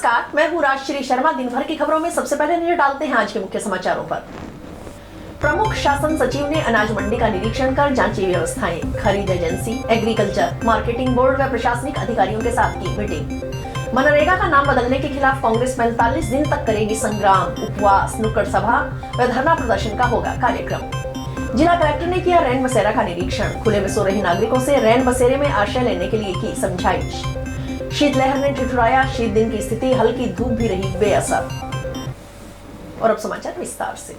नमस्कार, मैं हूँ राजश्री शर्मा। दिन भर की खबरों में सबसे पहले नजर डालते हैं आज के मुख्य समाचारों पर। प्रमुख शासन सचिव ने अनाज मंडी का निरीक्षण कर जांची व्यवस्थाएं। खरीद एजेंसी, एग्रीकल्चर, मार्केटिंग बोर्ड व प्रशासनिक अधिकारियों के साथ की मीटिंग। मनरेगा का नाम बदलने के खिलाफ कांग्रेस 45 दिन तक करेगी संग्राम। उपवास, नुक्कड़ सभा व धरना प्रदर्शन का होगा कार्यक्रम। जिला कलेक्टर ने किया रैन बसेरा का निरीक्षण। खुले में सो रहे नागरिकों से रैन बसेरे में आश्रय लेने के लिए की समझाइश। शीतलहर ने ठिठुराया शीत दिन की स्थिति, हल्की धूप भी रही बेअसर। और अब समाचार विस्तार से।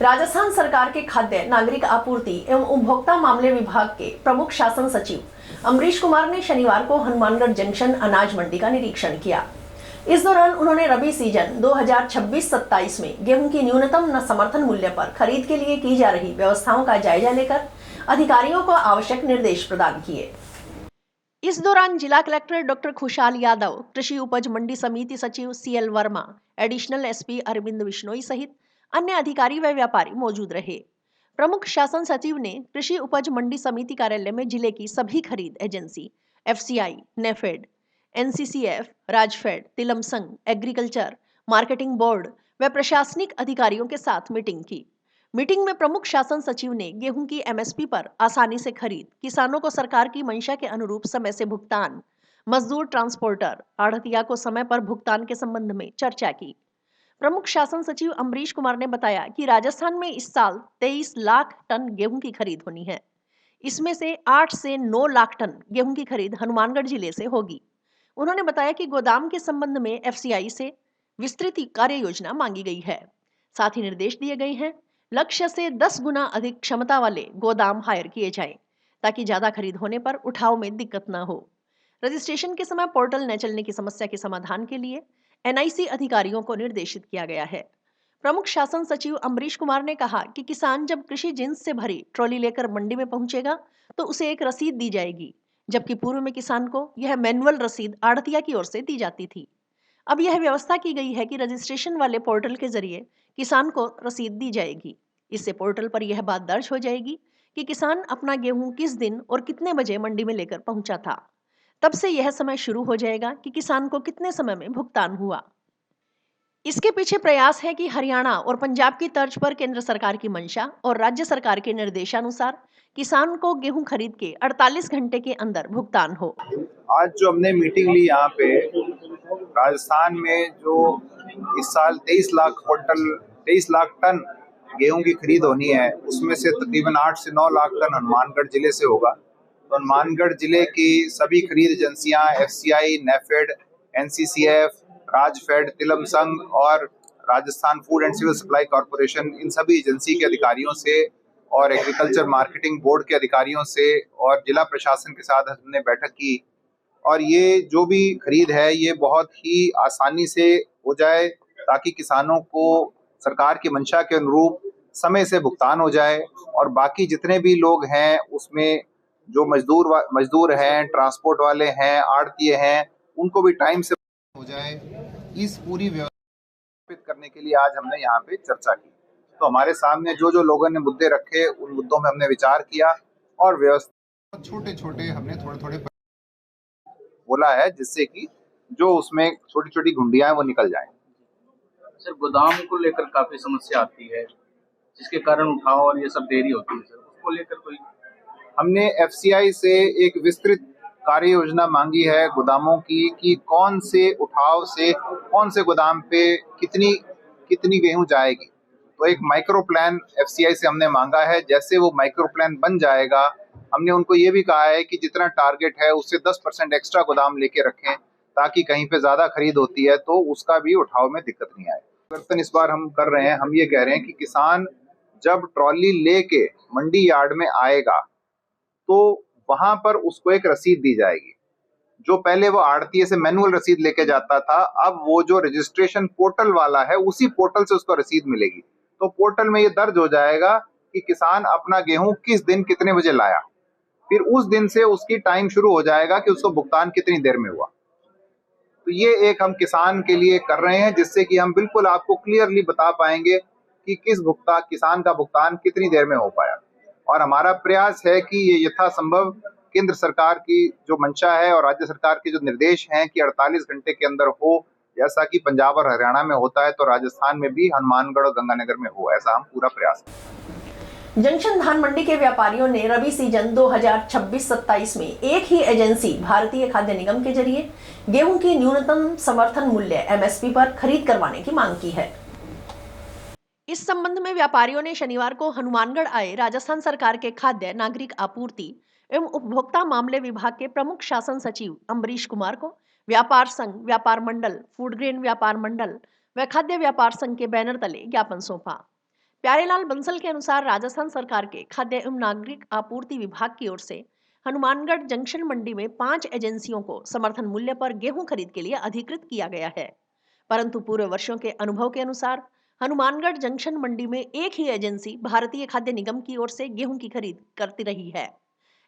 राजस्थान सरकार के खाद्य, नागरिक आपूर्ति एवं उपभोक्ता मामले विभाग के प्रमुख शासन सचिव अमरीश कुमार ने शनिवार को हनुमानगढ़ जंक्शन अनाज मंडी का निरीक्षण किया। इस दौरान उन्होंने रबी सीजन 2026-27 में गेहूं की न्यूनतम समर्थन मूल्य पर खरीद के लिए की जा रही व्यवस्थाओं का जायजा लेकर अधिकारियों को आवश्यक निर्देश प्रदान किए। इस दौरान जिला कलेक्टर डॉक्टर खुशहाल यादव, कृषि उपज मंडी समिति सचिव CL Verma, additional SP Arvind Bishnoi सहित अन्य अधिकारी व व्यापारी मौजूद रहे। प्रमुख शासन सचिव ने कृषि उपज मंडी समिति कार्यालय में जिले की सभी खरीद agency, FCI, NAFED, NCCF, RAJFED, Tilam संघ, एग्रीकल्चर, मार्केटिंग बोर्ड व प्रशासनिक अधिकारियों के साथ मीटिंग की। मीटिंग में प्रमुख शासन सचिव ने गेहूं की MSP पर आसानी से खरीद, किसानों को सरकार की मंशा के अनुरूप समय से भुगतान, मजदूर, ट्रांसपोर्टर, आढ़तिया को समय पर भुगतान के संबंध में चर्चा की। प्रमुख शासन सचिव अमरीश कुमार ने बताया कि राजस्थान में इस साल 23 लाख टन गेहूं की खरीद होनी है। इसमें से 8 से 9 लाख टन गेहूं की खरीद हनुमानगढ़ जिले से होगी। उन्होंने बताया कि गोदाम के संबंध में FCI से विस्तृत कार्य योजना मांगी गई है। साथ ही निर्देश दिए गए हैं लक्ष्य से 10 गुना अधिक क्षमता वाले गोदाम हायर किए जाएं, ताकि ज्यादा खरीद होने पर उठाव में दिक्कत न हो। रजिस्ट्रेशन के समय पोर्टल न चलने की समस्या के समाधान के लिए NIC अधिकारियों को निर्देशित किया गया है। प्रमुख शासन सचिव अमरीश कुमार ने कहा कि किसान जब कृषि जिन्स से भरी ट्रॉली लेकर मंडी में पहुंचेगा तो उसे एक रसीद दी जाएगी, जबकि पूर्व में किसान को यह मैनुअल रसीद आढ़तिया की ओर से दी जाती थी। अब यह व्यवस्था की गई है कि रजिस्ट्रेशन वाले पोर्टल के जरिए किसान को रसीद दी जाएगी। इससे पोर्टल पर यह बात दर्ज हो जाएगी कि किसान अपना गेहूं किस दिन और कितने बजे मंडी में लेकर पहुंचा था। तब से यह समय शुरू हो जाएगा कि किसान को कितने समय में भुगतान हुआ। इसके पीछे प्रयास है कि हरियाणा और पंजाब की तर्ज पर केंद्र सरकार की मंशा और राज्य सरकार के निर्देशानुसार किसान को गेहूं खरीद के 48 घंटे के अंदर भुगतान हो। आज जो हमने मीटिंग ली यहाँ पे राजस्थान में, जो इस साल 23 लाख टन गेहूं की खरीद होनी है, उसमें से तकरीबन 8 से 9 लाख टन हनुमानगढ़ जिले से होगा। तो हनुमानगढ़ जिले की सभी खरीद एजेंसियां, FCI, नेफेड, NCCF, राजफेड, तिलम संघ और Rajasthan food and civil supply corporation, इन सभी एजेंसी के अधिकारियों से और एग्रीकल्चर मार्केटिंग बोर्ड के अधिकारियों से और जिला प्रशासन के साथ हमने बैठक की। और ये जो भी खरीद है ये बहुत ही आसानी से हो जाए, ताकि किसानों को सरकार की मंशा के अनुरूप समय से भुगतान हो जाए। और बाकी जितने भी लोग हैं उसमें जो मजदूर हैं, ट्रांसपोर्ट वाले हैं, आढ़तिये हैं, उनको भी टाइम से हो जाए। इस पूरी व्यवस्था करने के लिए आज हमने यहाँ पे चर्चा की। तो हमारे सामने जो जो लोगों ने मुद्दे रखे, उन मुद्दों में हमने विचार किया और व्यवस्था छोटे हमने थोड़े बोला है, जिससे कि जो उसमें छोटी छोटी घुंडियां हैं वो निकल जाएं। सर, गोदाम को लेकर काफी समस्या आती है, जिसके कारण उठाव और ये सब देरी होती है। सर, उसको लेकर कोई हमने FCI से एक विस्तृत कार्य योजना मांगी है गोदामों की, कि कौन से उठाव से कौन से गोदाम पे कितनी गेहूं जाएगी। तो एक माइक्रो प्लान FCI से हमने मांगा है। जैसे वो माइक्रो प्लान बन जाएगा, हमने उनको ये भी कहा है कि जितना टारगेट है उससे 10% एक्स्ट्रा गोदाम लेके रखें, ताकि कहीं पे ज्यादा खरीद होती है तो उसका भी उठाव में दिक्कत नहीं आए। परिवर्तन इस बार हम कर रहे हैं। हम ये कह रहे हैं कि किसान जब ट्रॉली लेके मंडी यार्ड में आएगा तो वहां पर उसको एक रसीद दी जाएगी। जो पहले वो आढ़तिये से मैनुअल रसीद लेके जाता था, अब वो जो रजिस्ट्रेशन पोर्टल वाला है उसी पोर्टल से उसको रसीद मिलेगी। तो पोर्टल में ये दर्ज हो जाएगा कि किसान अपना गेहूं किस दिन कितने बजे लाया। फिर उस दिन से उसकी टाइम शुरू हो जाएगा कि उसको भुगतान कितनी देर में हुआ। तो ये एक हम किसान के लिए कर रहे हैं, जिससे कि हम बिल्कुल आपको क्लियरली बता पाएंगे कि किसान का भुगतान कितनी देर में हो पाया। और हमारा प्रयास है कि ये यथासंभव केंद्र सरकार की जो मंशा है और राज्य सरकार के जो निर्देश हैं कि 48 घंटे के अंदर हो जैसा कि पंजाब और हरियाणा में होता है तो राजस्थान में भी हनुमानगढ़ और गंगानगर में हो, ऐसा हम पूरा प्रयास करें। जंक्शन धान मंडी के व्यापारियों ने रबी सीजन 2026-27 में एक ही एजेंसी भारतीय खाद्य निगम के जरिए गेहूं की न्यूनतम समर्थन मूल्य MSP पर खरीद करवाने की मांग की है। इस संबंध में व्यापारियों ने शनिवार को हनुमानगढ़ आए राजस्थान सरकार के खाद्य नागरिक आपूर्ति एवं उपभोक्ता मामले विभाग के प्रमुख शासन सचिव अम्बरीश कुमार को व्यापार संघ, व्यापार मंडल, फूड ग्रेन व्यापार मंडल व खाद्य व्यापार संघ के बैनर तले ज्ञापन सौंपा। प्यारेलाल बंसल के अनुसार राजस्थान सरकार के खाद्य एवं नागरिक आपूर्ति विभाग की ओर से हनुमानगढ़ जंक्शन मंडी में 5 एजेंसियों को समर्थन मूल्य पर गेहूं खरीद के लिए अधिकृत किया गया है, परंतु पूरे वर्षों के अनुभव के अनुसार हनुमानगढ़ जंक्शन मंडी में एक ही एजेंसी भारतीय खाद्य निगम की ओर से गेहूं की खरीद करती रही है।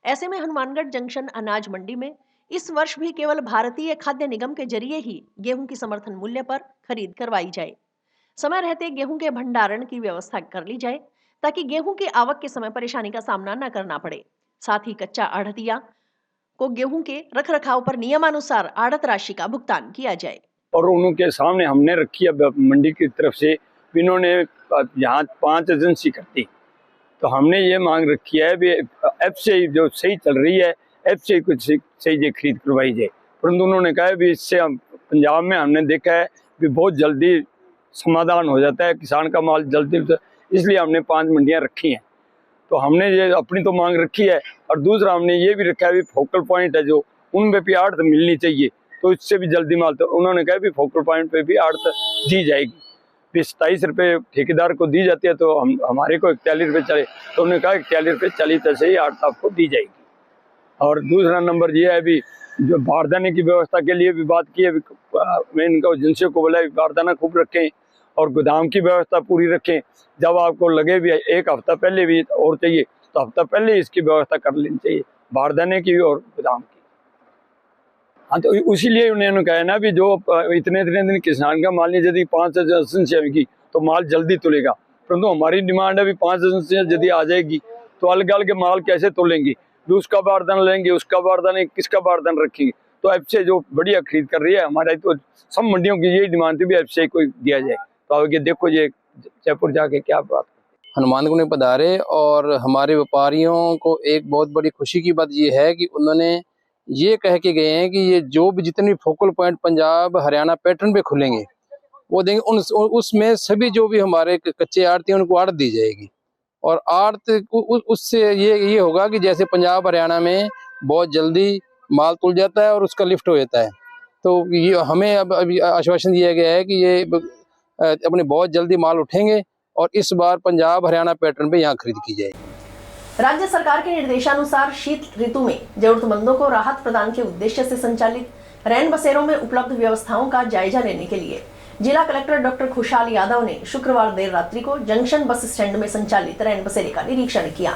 ऐसे में हनुमानगढ़ जंक्शन अनाज मंडी में इस वर्ष भी केवल भारतीय खाद्य निगम के जरिए ही गेहूं की समर्थन मूल्य पर खरीद करवाई जाए। समय रहते गेहूं के भंडारण की व्यवस्था कर ली जाए ताकि गेहूं की आवक के समय परेशानी का सामना न करना पड़े। साथ ही कच्चा आढ़तिया को गेहूं के रख रखाव पर नियमानुसार आढ़त राशि का भुगतान किया जाए। और उनके सामने हमने रखी है मंडी की तरफ से, इन्होंने यहाँ 5 एजेंसी करती, तो हमने ये मांग रखी है भी FCI जो सही चल रही है FCI कुछ सही जे खरीद करवाई जाए, परंतु उन्होंने कहा भी इससे हम पंजाब में हमने देखा है भी बहुत जल्दी समाधान हो जाता है, किसान का माल जल्दी, इसलिए हमने 5 मंडियाँ रखी हैं। तो हमने ये अपनी तो मांग रखी है और दूसरा हमने ये भी रखा है भी फोकल पॉइंट है जो उनमें भी आड़त मिलनी चाहिए, तो इससे भी जल्दी माल, तो उन्होंने कहा भी फोकल पॉइंट पे भी आड़त दी जाएगी। 27 रुपये ठेकेदार को दी जाती है तो हमारे को 41 रुपये चले, तो उन्होंने कहा 41 रुपये चली तैसे ही आड़त आपको दी जाएगी। और दूसरा नंबर ये है भी जो बारदाने की व्यवस्था के लिए भी बात की है, मैं इनका एजेंसियों को बोला बारदाना खूब रखें और गोदाम की व्यवस्था पूरी रखें। जब आपको लगे भी 1 हफ्ता पहले भी और चाहिए तो हफ्ता पहले इसकी व्यवस्था कर लेनी चाहिए, बारदाने की और गोदाम की। हाँ, तो इसीलिए उन्होंने कहा ना भी जो इतने दिन किसान का माल नहीं, यदि 5 एजेंसियाँ आएगी तो माल जल्दी तुलेगा, परंतु हमारी डिमांड है भी 5 एजेंसियाँ यदि आ जाएगी तो अलग अलग माल कैसे तोलेंगी, भी उसका बारदान लेंगे, उसका बारदान किसका बारदान रखेंगे। तो FCI जो बढ़िया खरीद कर रही है, हमारे तो सब मंडियों की यही डिमांड थी भी FCI को दिया जाए। तो आगे देखो ये जयपुर जाके क्या बात। हनुमानगढ़ में पधारे और हमारे व्यापारियों को एक बहुत बड़ी खुशी की बात ये है कि उन्होंने ये कह के गए हैं कि ये जो भी जितनी focal point Punjab Haryana pattern पे खुलेंगे वो देंगे, उसमें सभी जो भी हमारे कच्चे आड़ती हैं उनको आड़त दी जाएगी। और आड़त उससे ये होगा कि जैसे पंजाब हरियाणा में बहुत जल्दी माल तुल जाता है और उसका लिफ्ट हो जाता है, तो ये हमें अब अभी आश्वासन दिया गया है कि ये अपने बहुत जल्दी माल उठेंगे और इस बार पंजाब हरियाणा पैटर्न पे यहाँ खरीद की जाएगी। राज्य सरकार के निर्देशानुसार शीत ऋतु में जरूरतमंदों को राहत प्रदान के उद्देश्य से संचालित रैन बसेरों में उपलब्ध व्यवस्थाओं का जायजा लेने के लिए जिला कलेक्टर डॉक्टर खुशहाल यादव ने शुक्रवार देर रात्रि को जंक्शन बस स्टैंड में संचालित रैन बसेरे का निरीक्षण किया।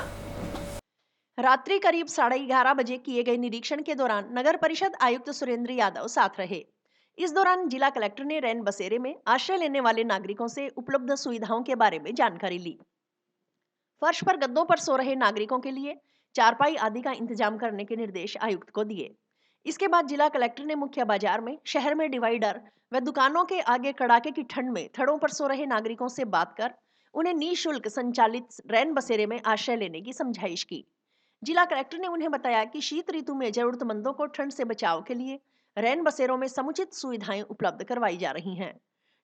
रात्रि करीब 11:30 बजे किए गए निरीक्षण के दौरान नगर परिषद आयुक्त सुरेंद्र यादव साथ रहे। इस दौरान जिला कलेक्टर ने रैन बसेरे में आश्रय लेने वाले नागरिकों से उपलब्ध सुविधाओं के बारे में जानकारी ली। फर्श पर गद्दों पर सो रहे नागरिकों के लिए चारपाई आदि का इंतजाम करने के निर्देश आयुक्त को दिए। इसके बाद जिला कलेक्टर ने मुख्य बाजार में, शहर में डिवाइडर व दुकानों के आगे कड़ाके की ठंड में थड़ों पर सो रहे नागरिकों से बात कर उन्हें निःशुल्क संचालित रैन बसेरे में आश्रय लेने की समझाइश की। जिला कलेक्टर ने उन्हें बताया कि शीत ऋतु में जरूरतमंदों को ठंड से बचाव के लिए रैन बसेरों में समुचित सुविधाएं उपलब्ध करवाई जा रही हैं।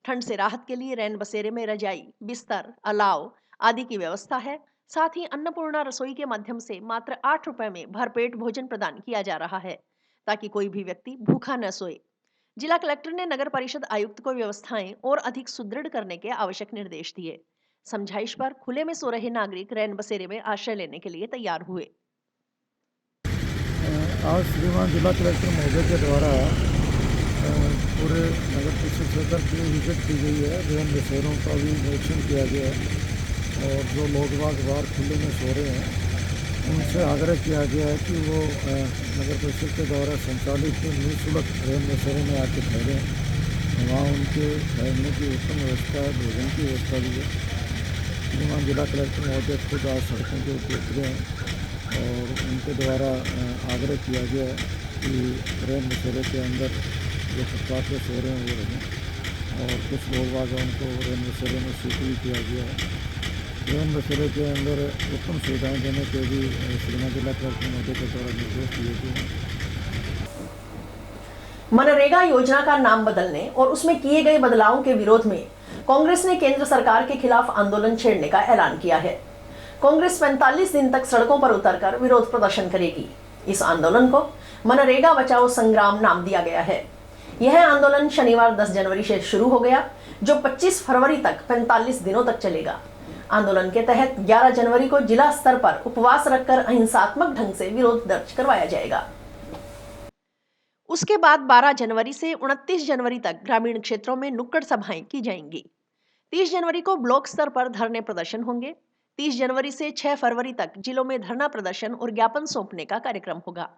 ठंड से राहत के लिए रैन बसेरे में रजाई, बिस्तर, अलाव आदि की व्यवस्था है। साथ ही अन्नपूर्णा रसोई के माध्यम से मात्र 8 रुपए में भरपेट भोजन प्रदान किया जा रहा है ताकि कोई भी व्यक्ति भूखा न सोए। जिला कलेक्टर ने नगर परिषद आयुक्त को व्यवस्थाएं और अधिक सुदृढ़ करने के आवश्यक निर्देश दिए। समझाइश पर खुले में सो रहे नागरिक रैन बसेरे में आश्रय लेने के लिए तैयार हुए। आज श्रीमान जिला कलेक्टर महोदय के द्वारा पूरे नगर परिषद क्षेत्र की विजिट की गई है। रैन बसेरों का भी निरीक्षण किया गया है और जो लोग बाहर खुले में सो रहे हैं उनसे आग्रह किया गया है कि वो नगर परिषद के द्वारा संचालित निःशुल्क रैन बसेरे में आके ठहरें। वहाँ उनके ठहरने की उत्तम व्यवस्था है, भोजन की व्यवस्था भी है। श्रीमान जिला कलेक्टर महोदय खुद आज सड़कों के ऊपर उतरे हैं और उनके द्वारा आग्रह किया गया है कि रैन बसेरे के अंदर जो फुटपाथ पे सो रहे हैं वो रहें, और कुछ लोग बाग उनको रेन बसेरे में शिफ्ट भी किया गया है। रेन बसेरे के अंदर उत्तम सुविधाएँ देने के भी श्रीमा जिला कलेक्टर महोदय के द्वारा निर्देश दिए गए हैं। मनरेगा योजना का नाम बदलने और उसमें किए गए बदलावों के विरोध में कांग्रेस ने केंद्र सरकार के खिलाफ आंदोलन छेड़ने का ऐलान किया है। कांग्रेस 45 दिन तक सड़कों पर उतरकर विरोध प्रदर्शन करेगी। इस आंदोलन को मनरेगा बचाओ संग्राम नाम दिया गया है। यह आंदोलन शनिवार 10 जनवरी से शुरू हो गया, जो 25 फरवरी तक 45 दिनों तक चलेगा। आंदोलन के तहत 11 जनवरी को जिला स्तर पर उपवास रखकर अहिंसात्मक ढंग से विरोध दर्ज करवाया जाएगा। उसके बाद 12 जनवरी से 29 जनवरी तक ग्रामीण क्षेत्रों में नुक्कड़ सभाएं की जाएंगी। 30 जनवरी को ब्लॉक स्तर पर धरने प्रदर्शन होंगे। 30 जनवरी से 6 फरवरी तक जिलों में धरना प्रदर्शन और ज्ञापन सौंपने का कार्यक्रम होगा।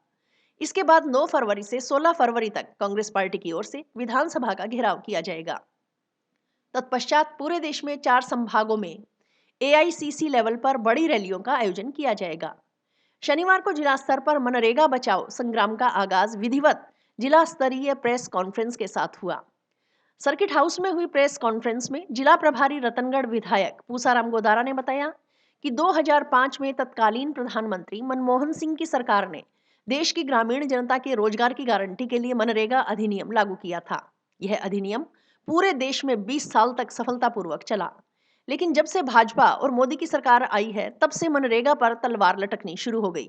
इसके बाद 9 फरवरी से 16 फरवरी तक कांग्रेस पार्टी की ओर से विधानसभा का घेराव किया जाएगा। तत्पश्चात पूरे देश में 4 संभागों में AICC लेवल पर बड़ी रैलियों का आयोजन किया जाएगा। शनिवार को जिला स्तर पर मनरेगा बचाओ संग्राम का आगाज विधिवत जिला स्तरीय प्रेस कॉन्फ्रेंस के साथ हुआ। सर्किट हाउस में हुई प्रेस कॉन्फ्रेंस में जिला प्रभारी रतनगढ़ विधायक पूसाराम गोदारा ने बताया कि 2005 में तत्कालीन प्रधानमंत्री मनमोहन सिंह की सरकार ने देश की ग्रामीण जनता के रोजगार की गारंटी के लिए मनरेगा अधिनियम लागू किया था। यह अधिनियम पूरे देश में 20 साल तक सफलतापूर्वक चला, लेकिन जब से भाजपा और मोदी की सरकार आई है तब से मनरेगा पर तलवार लटकनी शुरू हो गई।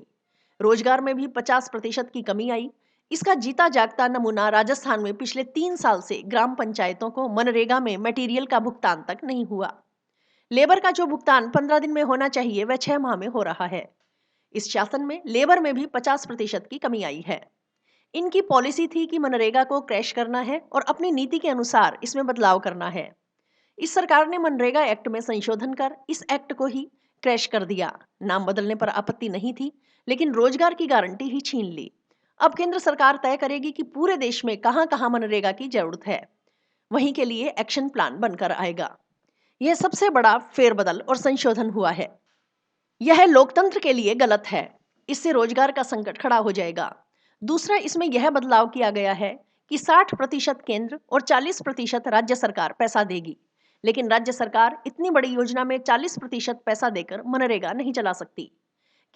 रोजगार में भी 50% की कमी आई। इसका जीता जागता नमूना राजस्थान में पिछले 3 साल से ग्राम पंचायतों को मनरेगा में मटेरियल का भुगतान तक नहीं हुआ। लेबर का जो भुगतान 15 दिन में होना चाहिए वह 6 माह में हो रहा है। इस शासन में लेबर में भी 50% की कमी आई है। इनकी पॉलिसी थी कि मनरेगा को क्रैश करना है और अपनी नीति के अनुसार इसमें बदलाव करना है। इस सरकार ने मनरेगा एक्ट में संशोधन कर इस एक्ट को ही क्रैश कर दिया। नाम बदलने पर आपत्ति नहीं थी, लेकिन रोजगार की गारंटी ही छीन ली। अब केंद्र सरकार तय करेगी कि पूरे देश में कहां कहां मनरेगा की जरूरत है, वहीं के लिए एक्शन प्लान बनकर आएगा। यह सबसे बड़ा फेरबदल और संशोधन हुआ है। यह लोकतंत्र के लिए गलत है। इससे रोजगार का संकट खड़ा हो जाएगा। दूसरा, इसमें यह बदलाव किया गया है कि 60% केंद्र और 40% राज्य सरकार पैसा देगी, लेकिन राज्य सरकार इतनी बड़ी योजना में 40% पैसा देकर मनरेगा नहीं चला सकती।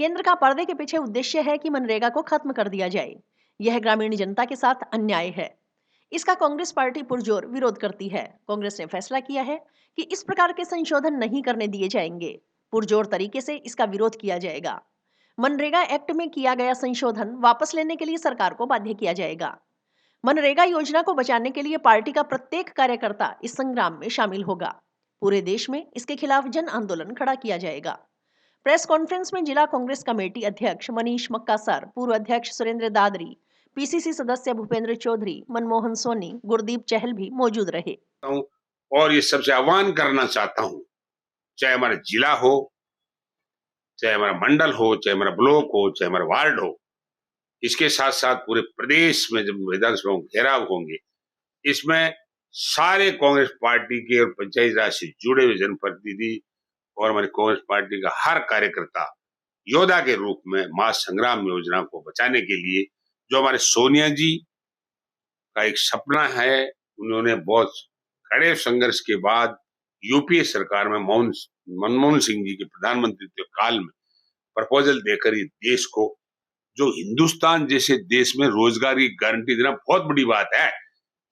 केंद्र का पर्दे के पीछे उद्देश्य है कि मनरेगा को खत्म कर दिया जाए। यह ग्रामीण जनता के साथ अन्याय है। इसका कांग्रेस पार्टी पुरजोर विरोध करती है। कांग्रेस ने फैसला किया है कि इस प्रकार के संशोधन नहीं करने दिए जाएंगे। पुरजोर तरीके से इसका विरोध किया जाएगा। मनरेगा एक्ट में किया गया संशोधन वापस लेने के लिए सरकार को बाध्य किया जाएगा। मनरेगा योजना को बचाने के लिए पार्टी का प्रत्येक कार्यकर्ता इस संग्राम में शामिल होगा। पूरे देश में इसके खिलाफ जन आंदोलन खड़ा किया जाएगा। प्रेस कॉन्फ्रेंस में जिला कांग्रेस कमेटी अध्यक्ष मनीष मक्कासर, पूर्व अध्यक्ष सुरेंद्र दादरी, PCC सदस्य भूपेंद्र चौधरी, मनमोहन सोनी, गुरदीप चहल भी मौजूद रहे। और ये सबसे आह्वान करना चाहता हूं, चाहे हमारा जिला हो, चाहे हमारा मंडल हो, चाहे हमारा ब्लॉक हो, चाहे हमारा वार्ड हो, इसके साथ साथ पूरे प्रदेश में जब विधानसभा घेराव होंगे, इसमें सारे कांग्रेस पार्टी के और पंचायती राज से जुड़े हुए जनप्रतिनिधि और हमारी कांग्रेस पार्टी का हर कार्यकर्ता योद्धा के रूप में मां संग्राम योजना को बचाने के लिए, जो हमारे सोनिया जी का एक सपना है, उन्होंने बहुत कड़े संघर्ष के बाद यूपीए सरकार में मनमोहन सिंह जी के प्रधानमंत्री काल में प्रपोजल देकर ये देश को, जो हिंदुस्तान जैसे देश में रोजगार की गारंटी देना बहुत बड़ी बात है।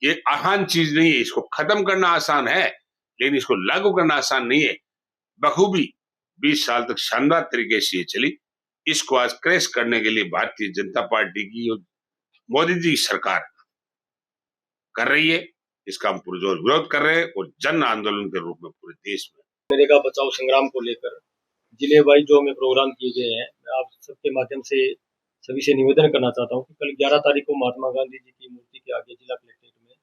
ये आसान चीज नहीं है। इसको खत्म करना आसान है, लेकिन इसको लागू करना आसान नहीं है। बखूबी 20 साल तक शानदार तरीके से ये चली। इसको आज क्रैश करने के लिए भारतीय जनता पार्टी की और मोदी जी की सरकार कर रही है। इसका हम पुरजोर विरोध कर रहे हैं और जन आंदोलन के रूप में पूरे देश में मनरेगा बचाओ संग्राम को लेकर जिले वाइज जो हमें प्रोग्राम किए गए हैं, मैं आप सबके माध्यम से सभी से निवेदन करना चाहता हूं कि कल 11 तारीख को महात्मा गांधी जी की मूर्ति के आगे जिला कलेक्ट्रेट में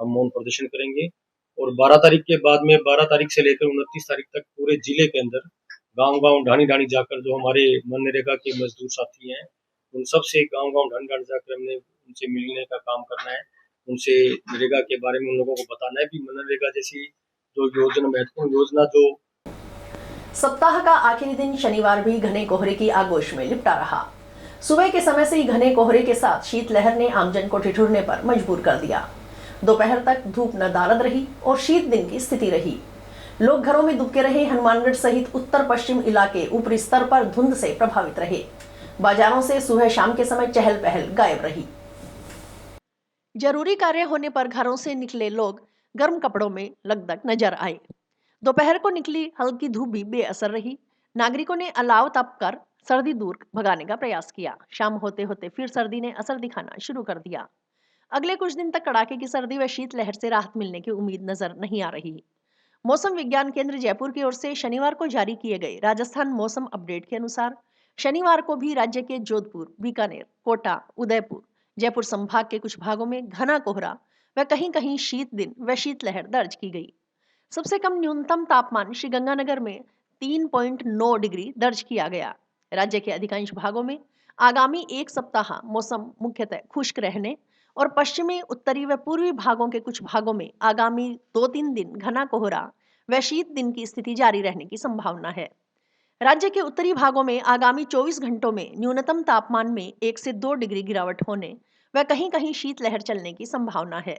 हम मौन प्रदर्शन करेंगे और 12 तारीख के बाद में 12 तारीख से लेकर 29 तारीख तक पूरे जिले के अंदर गांव-गांव ढाणी-ढाणी जाकर जो हमारे मनरेगा के मजदूर साथी हैं, उन सब से गांव-गांव ढाणी-ढाणी जाकर हमने उनसे मिलने का काम करना है। उनसे मनरेगा के बारे में उन लोगों को बताना है कि मनरेगा जैसी जो योजना, महत्वपूर्ण योजना जो सप्ताह का आखिरी दिन शनिवार भी घने कोहरे की आगोश में लिपटा रहा। सुबह के समय से ही घने कोहरे के साथ शीतलहर ने आमजन को ठिठुरने पर मजबूर कर दिया। दोपहर तक धूप नदारद रही और शीत दिन की स्थिति रही। लोग घरों में दुबके रहे। हनुमानगढ़ सहित उत्तर पश्चिम इलाके ऊपरी स्तर पर धुंध से प्रभावित रहे। बाजारों से सुबह शाम के समय चहल पहल गायब रही। जरूरी कार्य होने पर घरों से निकले लोग गर्म कपड़ों में लगदग नजर आए। दोपहर को निकली हल्की धूप भी बेअसर रही। नागरिकों ने अलाव तप कर सर्दी दूर भगाने का प्रयास किया। शाम होते होते फिर सर्दी ने असर दिखाना शुरू कर दिया। अगले कुछ दिन तक कड़ाके की सर्दी व शीतलहर से राहत मिलने की उम्मीद नजर नहीं आ रही। मौसम विज्ञान केंद्र जयपुर की ओर से शनिवार को जारी किए गए राजस्थान मौसम अपडेट के अनुसार शनिवार को भी राज्य के जोधपुर, बीकानेर, कोटा, उदयपुर, जयपुर संभाग के कुछ भागों में घना कोहरा व कहीं कहीं शीत दिन व शीतलहर दर्ज की गई। सबसे कम न्यूनतम तापमान श्रीगंगानगर में 3.9 डिग्री दर्ज किया गया। राज्य के अधिकांश भागों में आगामी एक सप्ताह मौसम मुख्यतः खुश्क रहने और पश्चिमी, उत्तरी व पूर्वी भागों के कुछ भागों में आगामी 2-3 दिन घना कोहरा व शीत दिन की स्थिति जारी रहने की संभावना है। राज्य के उत्तरी भागों में आगामी 24 घंटों में न्यूनतम तापमान में 1 से 2 डिग्री गिरावट होने व कहीं कहीं शीतलहर चलने की संभावना है।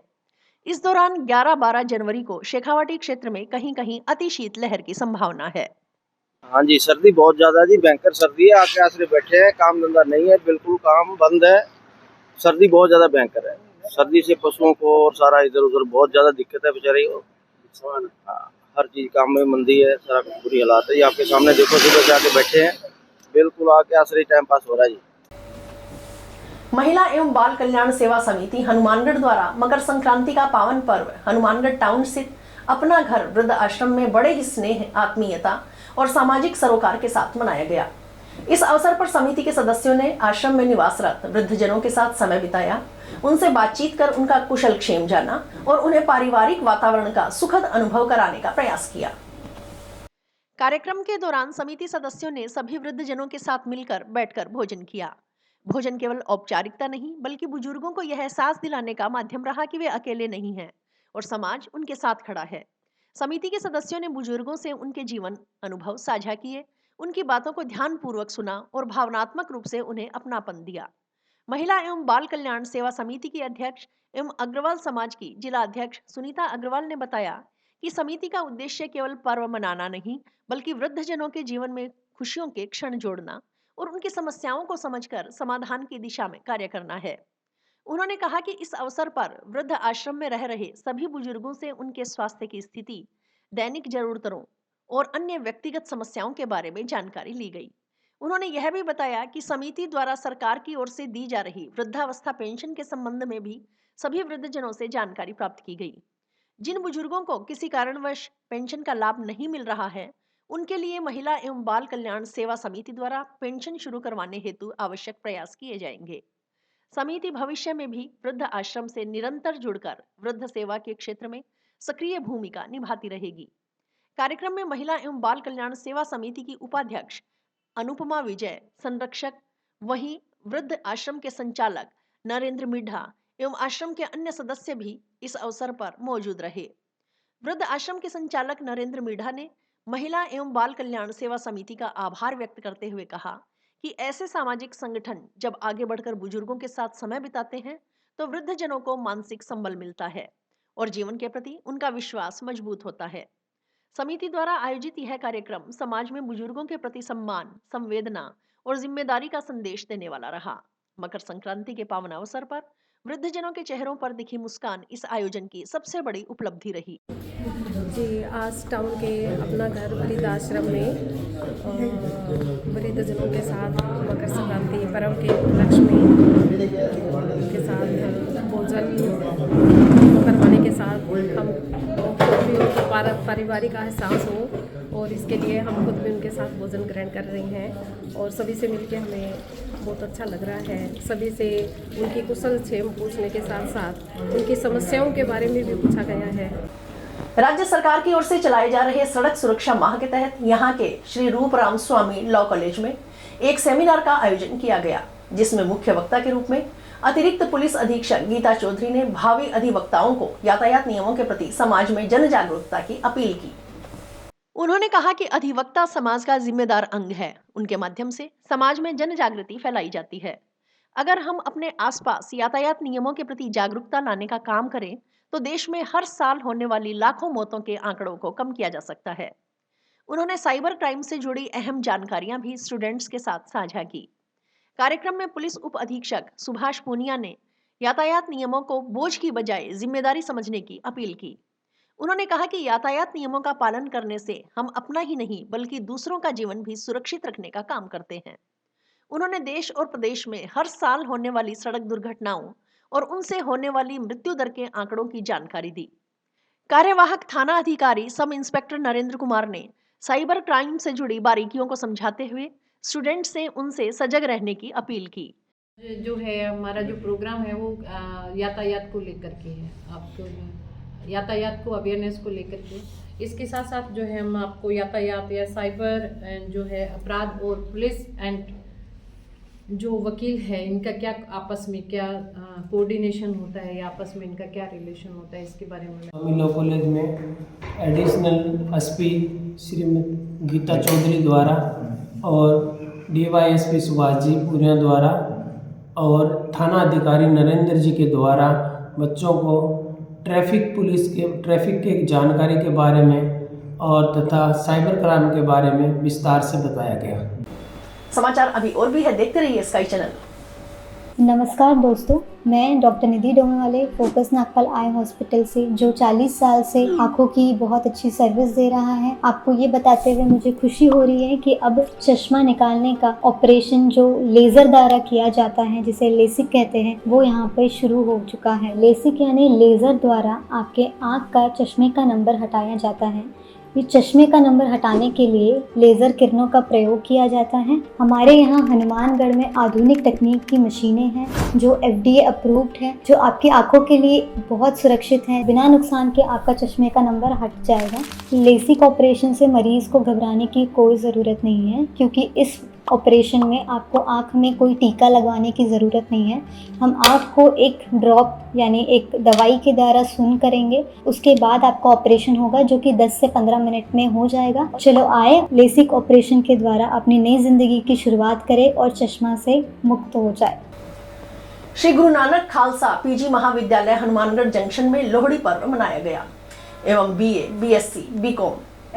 इस दौरान 11-12 जनवरी को शेखावाटी क्षेत्र में कहीं कहीं अति शीतलहर की संभावना है। हाँ जी, सर्दी बहुत ज्यादा जी, भयंकर सर्दी है। आके आसरे बैठे हैं, काम धंधा नहीं है, बिल्कुल काम बंद है। सर्दी बहुत ज्यादा भयंकर है। सर्दी से पशुओं को और सारा इधर उधर बहुत ज्यादा दिक्कत है बेचारे को। हर चीज काम में मंदी है, सारा बुरी हालात है। ये आपके सामने देखो, सुबह से आके बैठे हैं, बिल्कुल आके आसरे टाइम पास हो रहा है जी। महिला एवं बाल कल्याण सेवा समिति हनुमानगढ़ द्वारा मकर संक्रांति का पावन पर्व हनुमानगढ़ टाउन स्थित अपना घर वृद्ध आश्रम में बड़े ही स्नेह, आत्मीयता और सामाजिक सरोकार के साथ मनाया गया। इस अवसर पर समिति के सदस्यों ने आश्रम में निवासरत वृद्धजनों के साथ समय बिताया, उनसे बातचीत कर उनका कुशल क्षेम जाना और उन्हें पारिवारिक वातावरण का सुखद अनुभव कराने का प्रयास किया। कार्यक्रम के दौरान समिति सदस्यों ने सभी वृद्धजनों के साथ मिलकर बैठकर भोजन किया। भोजन केवल औपचारिकता नहीं बल्कि बुजुर्गों को यह एहसास दिलाने का माध्यम रहा कि वे अकेले नहीं हैं और समाज उनके साथ खड़ा है। समिति के सदस्यों ने बुजुर्गों से उनके जीवन अनुभव साझा किए, उनकी बातों को ध्यानपूर्वक सुना और भावनात्मक रूप से उन्हें अपनापन दिया। महिला एवं बाल कल्याण सेवा समिति की अध्यक्ष एवं अग्रवाल समाज की जिला अध्यक्ष सुनीता अग्रवाल ने बताया कि समिति का उद्देश्य केवल पर्व मनाना नहीं बल्कि वृद्धजनों के जीवन में खुशियों के क्षण जोड़ना और उनकी समस्याओं को समझकर समाधान की दिशा में कार्य करना है। उन्होंने कहा कि इस अवसर पर वृद्ध आश्रम में रह रहे सभी बुजुर्गों से उनके स्वास्थ्य की स्थिति, दैनिक जरूरतों और अन्य व्यक्तिगत समस्याओं के बारे में जानकारी ली गई। उन्होंने यह भी बताया कि समिति द्वारा सरकार की ओर से दी जा रही वृद्धावस्था पेंशन के संबंध में भी सभी वृद्धजनों से जानकारी प्राप्त की गई। जिन बुजुर्गों को किसी कारणवश पेंशन का लाभ नहीं मिल रहा है, उनके लिए महिला एवं बाल कल्याण सेवा समिति द्वारा पेंशन शुरू करवाने हेतु आवश्यक प्रयास किए जाएंगे। समिति भविष्य में भी वृद्ध आश्रम से निरंतर जुड़कर वृद्ध सेवा के क्षेत्र में सक्रिय भूमिका निभाती रहेगी। कार्यक्रम में महिला एवं बाल कल्याण सेवा समिति की उपाध्यक्ष अनुपमा विजय, संरक्षक, वहीं वृद्ध आश्रम के संचालक नरेंद्र मिढ़ा एवं आश्रम के अन्य सदस्य भी इस अवसर पर मौजूद रहे। वृद्ध आश्रम के संचालक नरेंद्र मिढ़ा ने महिला एवं बाल कल्याण सेवा समिति का आभार व्यक्त करते हुए कहा कि ऐसे सामाजिक संगठन जब आगे बढ़कर बुजुर्गों के साथ समय बिताते हैं तो वृद्धजनों को मानसिक संबल मिलता है और जीवन के प्रति उनका विश्वास मजबूत होता है। समिति द्वारा आयोजित यह कार्यक्रम समाज में बुजुर्गों के प्रति सम्मान, संवेदना और जिम्मेदारी का संदेश देने वाला रहा। मकर संक्रांति के पावन अवसर पर वृद्धजनों के चेहरों पर दिखी मुस्कान इस आयोजन की सबसे बड़ी उपलब्धि रही। जी, आज टाउन के अपना घर वृद्धाश्रम में वृद्धजनों के साथ मकर संक्रांति पर्व के उपलक्ष्य में उनके साथ भोजन करवाने के साथ हम खुद भी उनको पारिवारिक एहसास हो और इसके लिए हम खुद भी उनके साथ भोजन ग्रहण कर रहे हैं और सभी से मिलकर हमें बहुत अच्छा लग रहा है। सभी से उनकी कुशल क्षेम पूछने के साथ साथ उनकी समस्याओं के बारे में भी पूछा गया है। राज्य सरकार की ओर से चलाए जा रहे सड़क सुरक्षा माह के तहत यहां के श्री रूपराम स्वामी लॉ कॉलेज में एक सेमिनार का आयोजन किया गया, जिसमें मुख्य वक्ता के रूप में अतिरिक्त पुलिस अधीक्षक गीता चौधरी ने भावी अधिवक्ताओं को यातायात नियमों के प्रति समाज में जन जागरूकता की अपील की। उन्होंने कहा कि अधिवक्ता समाज का जिम्मेदार अंग है। उनके माध्यम से समाज में जन जागृति फैलाई जाती है। अगर हम अपने आसपास यातायात नियमों के प्रति जागरूकता लाने का काम करें तो देश में हर साल होने वाली लाखों मौतों के आंकड़ों को कम किया जा सकता है। उन्होंने साइबर क्राइम से जुड़ी अहम जानकारियां भी स्टूडेंट्स के साथ साझा की। कार्यक्रम में पुलिस उप अधीक्षक सुभाष पूनिया ने यातायात नियमों को बोझ की बजाय जिम्मेदारी समझने की अपील की। उन्होंने कहा कि यातायात नियमों का पालन करने से हम अपना ही नहीं बल्कि दूसरों का जीवन भी सुरक्षित रखने का काम करते हैं। उन्होंने देश और प्रदेश में हर साल होने वाली सड़क दुर्घटनाओं और उनसे होने वाली मृत्यु दर के आंकड़ों की जानकारी दी। कार्यवाहक थाना अधिकारी सब इंस्पेक्टर नरेंद्र कुमार ने साइबर क्राइम से जुड़ी बारीकियों को समझाते हुए स्टूडेंट से उनसे सजग रहने की अपील की। जो है हमारा जो प्रोग्राम है वो यातायात को लेकर के है, आपको यातायात को अवेयरनेस को लेकर के। इसके साथ साथ जो है हम आपको यातायात या साइबर जो है अपराध और पुलिस एंड जो वकील है इनका क्या आपस में क्या कोऑर्डिनेशन होता है या आपस में इनका क्या रिलेशन होता है इसके बारे में लॉ कॉलेज में एडिशनल एसपी श्रीमती गीता चौधरी द्वारा और डीवाईएसपी सुभाष जी पूनिया द्वारा और थाना अधिकारी नरेंद्र जी के द्वारा बच्चों को ट्रैफिक के जानकारी के बारे में और तथा साइबर क्राइम के बारे में विस्तार से बताया गया। समाचार अभी और भी है, देखते रहिए स्काई चैनल। नमस्कार दोस्तों, मैं डॉक्टर निधि डोमेवाले फोकस नागपाल आई हॉस्पिटल से जो 40 साल से आंखों की बहुत अच्छी सर्विस दे रहा है। आपको ये बताते हुए मुझे खुशी हो रही है कि अब चश्मा निकालने का ऑपरेशन जो लेज़र द्वारा किया जाता है जिसे लेसिक कहते हैं वो यहाँ पर शुरू हो चुका है। लेसिक यानी लेज़र द्वारा आपके आँख का चश्मे का नंबर हटाया जाता है। ये चश्मे का नंबर हटाने के लिए लेज़र किरणों का प्रयोग किया जाता है। हमारे यहाँ हनुमानगढ़ में आधुनिक तकनीक की मशीनें हैं जो FDA अप्रूव्ड है, जो आपकी आंखों के लिए बहुत सुरक्षित है। बिना नुकसान के आपका चश्मे का नंबर हट जाएगा। लेसिक ऑपरेशन से मरीज़ को घबराने की कोई ज़रूरत नहीं है क्योंकि इस ऑपरेशन में आपको आँख में कोई टीका लगवाने की ज़रूरत नहीं है। हम आँख को एक ड्रॉप यानी एक दवाई के द्वारा सून करेंगे, उसके बाद आपका ऑपरेशन होगा जो कि 10 से 15 मिनट में हो जाएगा। चलो आए लेसिक ऑपरेशन के द्वारा अपनी नई ज़िंदगी की शुरुआत करें और चश्मा से मुक्त हो जाए। श्री गुरु नानक खालसा पीजी महाविद्यालय हनुमानगढ़ जंक्शन में लोहड़ी पर्व मनाया गया एवं BA, BSc, BCom,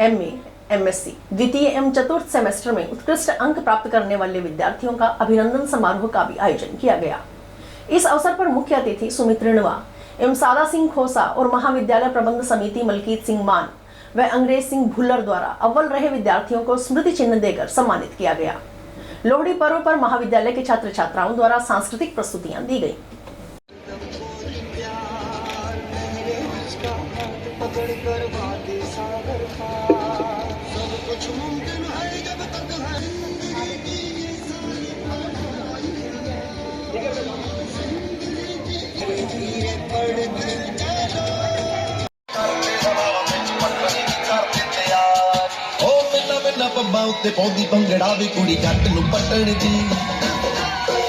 MA, MSc द्वितीय एवं चतुर्थ सेमेस्टर में उत्कृष्ट अंक प्राप्त करने वाले विद्यार्थियों का अभिनंदन समारोह का भी आयोजन किया गया। इस अवसर पर मुख्य अतिथि सुमित रिणवा एवं सादा सिंह खोसा और महाविद्यालय प्रबंध समिति मलकीत सिंह मान व अंग्रेज सिंह भुल्लर द्वारा अव्वल रहे विद्यार्थियों को स्मृति चिन्ह देकर सम्मानित किया गया। लोहड़ी पर्व पर महाविद्यालय के छात्र छात्राओं द्वारा सांस्कृतिक प्रस्तुतियां दी गई। ਪੱਬਾਂ ਉੱਤੇ ਪਾਉਂਦੀ ਭੰਗੜਾ ਵੀ ਕੁੜੀ ਜੱਟ ਨੂੰ ਪੱਟਣ ਦੀ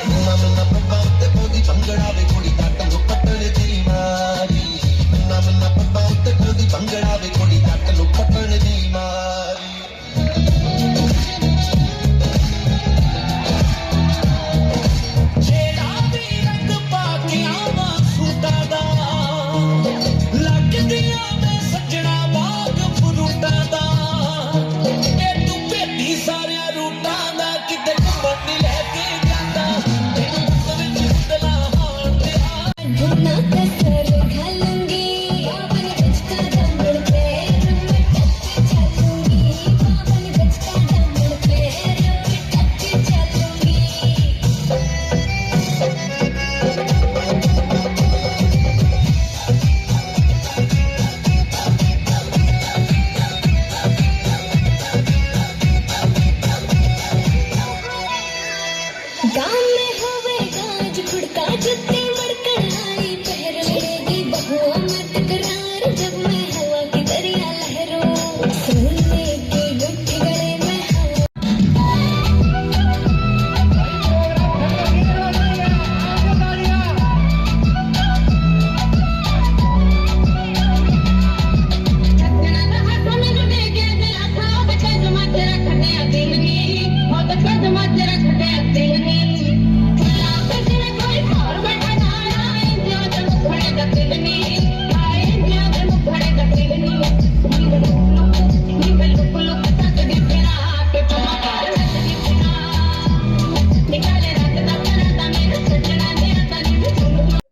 ਨੰਨਾ ਪੱਬਾਂ ਉੱਤੇ ਪਾਉਂਦੀ ਭੰਗੜਾ ਵੀ ਕੁੜੀ ਜੱਟ ਨੂੰ ਪੱਟਣ ਦੀ ਮਾਰੀ ਨੰਨਾ ਪੱਬਾਂ ਉੱਤੇ ਪਾਉਂਦੀ ਭੰਗੜਾ ਵੀ ਕੁੜੀ ਜੱਟ ਨੂੰ ਪੱਟਣ ਦੀ ਮਾਰੀ ਜਿਹੜਾ ਵੀ ਰੰਗ ਪਾ ਕੇ ਆਵਾਂ ਸੂਟਾਂ ਦਾ ਲੱਗਦੀਆਂ ਨੇ ਸੱਜਣਾ ਬਾਗ ਫਰੂਟਾਂ ਦਾ ਸਾਰਿਆਂ ਰੂਟਾਂ ਦਾ ਕਿਤੇ ਘੁੰਮਣ ਨਹੀਂ ਲੈ ਕੇ ਜਾਂਦਾ ਤੈਨੂੰ ਬਸ ਵਿੱਚ ਉਡਲਾ ਹਾਣ ਤੇ ਆ ਨਾ ਕਸਰ ਘਲੂੰਗੀ ਬਾਬਨ ਵਿੱਚ ਕਾ ਜੰਮੜ ਪੈਰ ਮੈਂ ਟੱਕ ਚੱਲੂੰਗੀ ਬਾਬਨ ਵਿੱਚ ਕਾ ਜੰਮੜ ਪੈਰ ਮੈਂ ਟੱਕ ਚੱਲੂੰਗੀ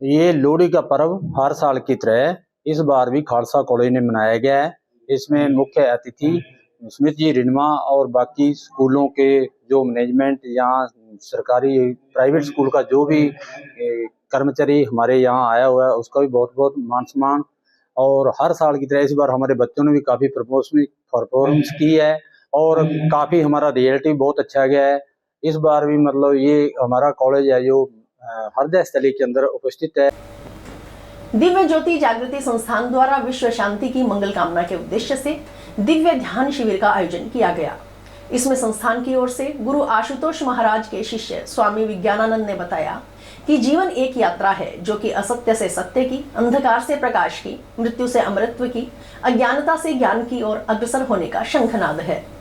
ये लोहड़ी का पर्व हर साल की तरह इस बार भी खालसा कॉलेज में मनाया गया है। इसमें मुख्य अतिथि स्मृति जी रिनमा और बाकी स्कूलों के जो मैनेजमेंट, यहाँ सरकारी प्राइवेट स्कूल का जो भी कर्मचारी हमारे यहाँ आया हुआ है उसका भी बहुत बहुत मान सम्मान। और हर साल की तरह इस बार हमारे बच्चों ने भी काफ़ी परफॉर्मेंस की है और काफ़ी हमारा रिजल्ट भी बहुत अच्छा गया है। इस बार भी मतलब ये हमारा कॉलेज है जो हृदय स्थली के अंदर उपस्थित है। दिव्य ज्योति जागृति संस्थान द्वारा विश्व शांति की मंगल कामना के उद्देश्य से दिव्य ध्यान शिविर का आयोजन किया गया। इसमें संस्थान की ओर से गुरु आशुतोष महाराज के शिष्य स्वामी विज्ञानानंद ने बताया कि जीवन एक यात्रा है जो कि असत्य से सत्य की, अंधकार से प्रकाश की, मृत्यु से अमरत्व की, अज्ञानता से ज्ञान की ओर अग्रसर होने का शंखनाद है।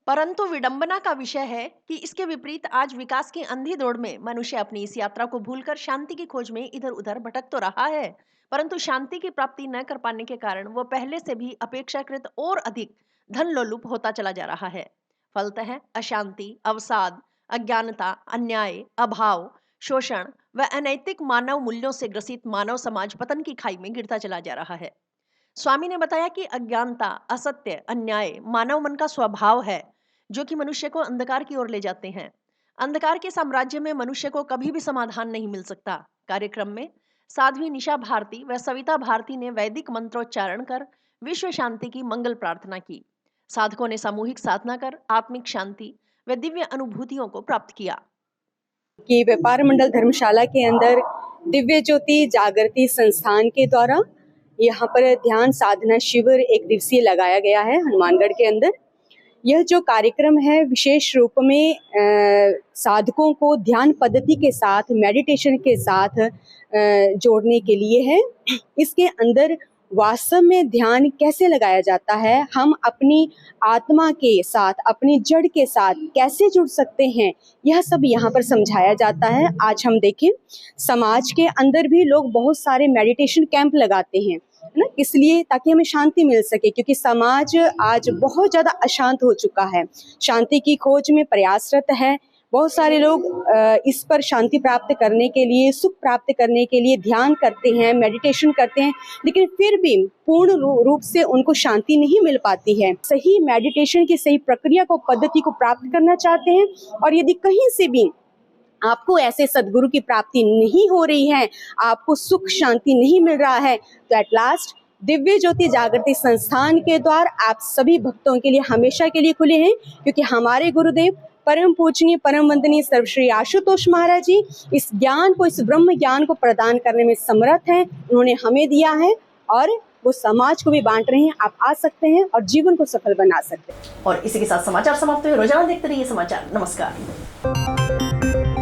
परंतु विडंबना का विषय है कि इसके विपरीत आज विकास की अंधी दौड़ में मनुष्य अपनी इस यात्रा को भूलकर शांति की खोज में इधर उधर भटक तो रहा है, परंतु शांति की प्राप्ति न कर पाने के कारण वह पहले से भी अपेक्षाकृत और अधिक धन लोलुप होता चला जा रहा है। फलतः अशांति, अवसाद, अज्ञानता, अन्याय, अभाव, शोषण व अनैतिक मानव मूल्यों से ग्रसित मानव समाज पतन की खाई में गिरता चला जा रहा है। स्वामी ने बताया कि अज्ञानता, असत्य, अन्याय मानव मन का स्वभाव है जो कि मनुष्य को अंधकार की ओर ले जाते हैं। अंधकार के साम्राज्य में मनुष्य को कभी भी समाधान नहीं मिल सकता। कार्यक्रम में साध्वी निशा भारती व सविता भारती ने वैदिक मंत्रोच्चारण कर विश्व शांति की मंगल प्रार्थना की। साधकों ने सामूहिक साधना कर आत्मिक शांति व दिव्य अनुभूतियों को प्राप्त किया। कि व्यापार मंडल धर्मशाला के अंदर दिव्य ज्योति जागृति संस्थान के द्वारा यहाँ पर ध्यान साधना शिविर एक दिवसीय लगाया गया है हनुमानगढ़ के अंदर। यह जो कार्यक्रम है विशेष रूप में साधकों को ध्यान पद्धति के साथ, मेडिटेशन के साथ जोड़ने के लिए है। इसके अंदर वास्तव में ध्यान कैसे लगाया जाता है, हम अपनी आत्मा के साथ, अपनी जड़ के साथ कैसे जुड़ सकते हैं, यह सब यहाँ पर समझाया जाता है। आज हम देखें समाज के अंदर भी लोग बहुत सारे मेडिटेशन कैंप लगाते हैं, है ना, इसलिए ताकि हमें शांति मिल सके, क्योंकि समाज आज बहुत ज़्यादा अशांत हो चुका है। शांति की खोज में प्रयासरत है। बहुत सारे लोग इस पर शांति प्राप्त करने के लिए, सुख प्राप्त करने के लिए ध्यान करते हैं, मेडिटेशन करते हैं, लेकिन फिर भी पूर्ण रूप से उनको शांति नहीं मिल पाती है। सही मेडिटेशन की सही प्रक्रिया को, पद्धति को प्राप्त करना चाहते हैं और यदि कहीं से भी आपको ऐसे सद्गुरु की प्राप्ति नहीं हो रही है, आपको सुख शांति नहीं मिल रहा है, तो एट लास्ट दिव्य ज्योति जागृति संस्थान के द्वार आप सभी भक्तों के लिए हमेशा के लिए खुले हैं, क्योंकि हमारे गुरुदेव परम पूजनीय परम वंदनीय सर्वश्री आशुतोष महाराज जी इस ज्ञान को, इस ब्रह्म ज्ञान को प्रदान करने में समर्थ हैं। उन्होंने हमें दिया है और वो समाज को भी बांट रहे हैं। आप आ सकते हैं और जीवन को सफल बना सकते हैं। और इसी के साथ समाचार समाप्त हुए। रोजाना देखते रहिए समाचार। नमस्कार।